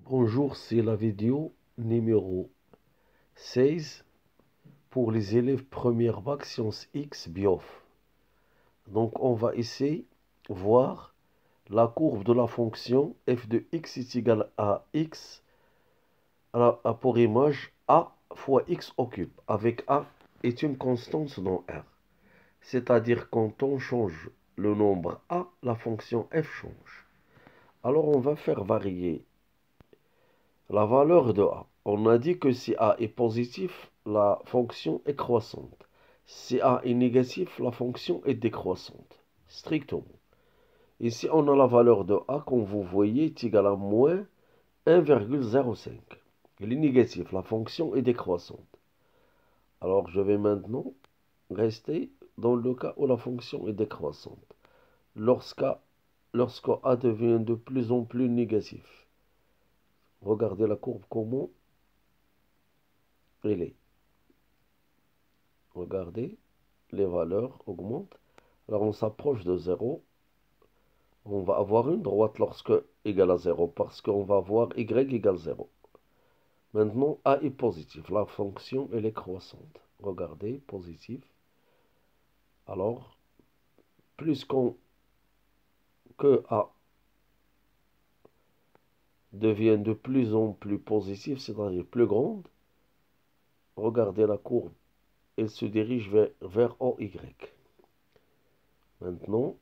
Bonjour, c'est la vidéo numéro 16 pour les élèves première bac sciences X Biof. Donc on va essayer de voir la courbe de la fonction f de x est égal à x à pour image a fois x au cube, avec a est une constante dans R. C'est-à-dire quand on change le nombre a, la fonction f change. Alors on va faire varier la valeur de a. On a dit que si a est positif, la fonction est croissante. Si a est négatif, la fonction est décroissante. Strictement. Ici, on a la valeur de a, comme vous voyez, est égale à moins 1,05. Il est négatif, la fonction est décroissante. Alors, je vais maintenant rester dans le cas où la fonction est décroissante. Lorsque a devient de plus en plus négatif. Regardez la courbe, comment elle est. Regardez, les valeurs augmentent. Alors on s'approche de 0. On va avoir une droite lorsque égale à 0 parce qu'on va avoir y égale 0. Maintenant, a est positif. La fonction, elle est croissante. Regardez, positif. Alors, plus que a devient de plus en plus positif, c'est-à-dire plus grande, regardez la courbe. Elle se dirige vers OY. Maintenant,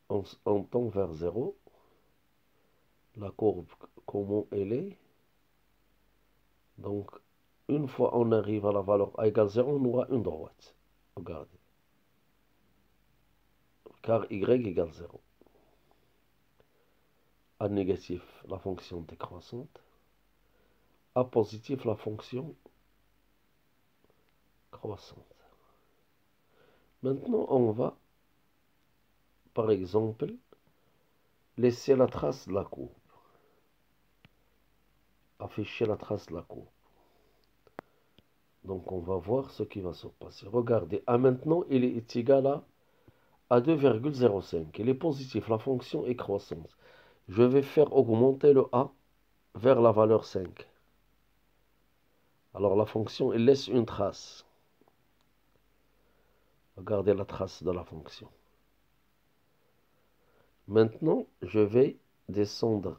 on tend vers 0. La courbe, comment elle est. Donc, une fois on arrive à la valeur a égale 0, on aura une droite. Regardez. Car y égale 0. A négatif, la fonction décroissante. A positif, la fonction croissante. Maintenant, on va, par exemple, laisser la trace de la courbe. Afficher la trace de la courbe. Donc, on va voir ce qui va se passer. Regardez, A maintenant, il est égal à 2,05. Il est positif, la fonction est croissante. Je vais faire augmenter le A vers la valeur 5. Alors la fonction, elle laisse une trace. Regardez la trace de la fonction. Maintenant, je vais descendre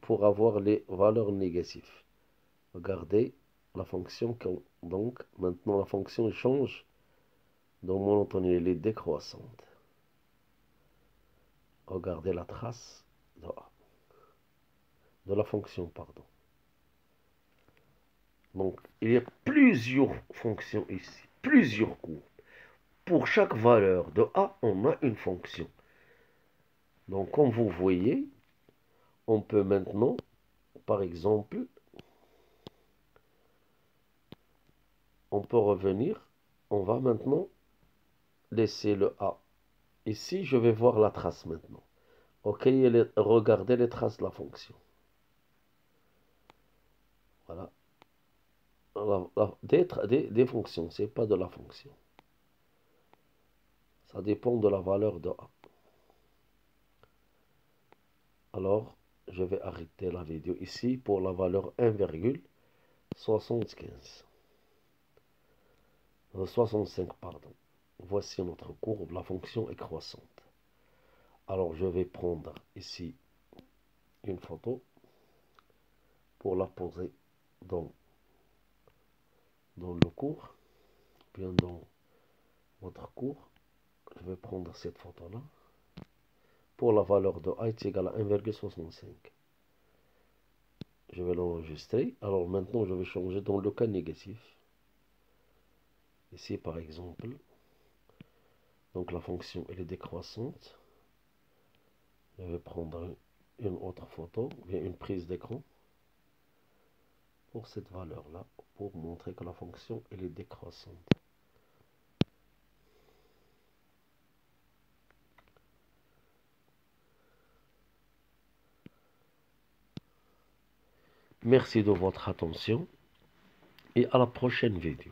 pour avoir les valeurs négatives. Regardez la fonction. Donc, maintenant la fonction change. Donc, monotonie, elle est décroissante. Regardez la trace de la fonction, pardon. Donc, il y a plusieurs fonctions ici, plusieurs courbes. Pour chaque valeur de a, on a une fonction. Donc, comme vous voyez, on peut maintenant, par exemple, on peut revenir. On va maintenant laisser le a. Ici, je vais voir la trace maintenant. Ok, regardez les traces de la fonction. Voilà. Des fonctions, c'est pas de la fonction. Ça dépend de la valeur de a. Alors, je vais arrêter la vidéo ici pour la valeur 1,75. 65, pardon. Voici notre courbe, la fonction est croissante. Alors, je vais prendre ici une photo pour la poser dans le cours, bien dans votre cours. Je vais prendre cette photo-là. Pour la valeur de a est égale à 1,65. Je vais l'enregistrer. Alors maintenant, je vais changer dans le cas négatif. Ici, par exemple, donc la fonction, elle est décroissante. Je vais prendre une autre photo, bien une prise d'écran pour cette valeur-là, pour montrer que la fonction, elle est décroissante. Merci de votre attention et à la prochaine vidéo.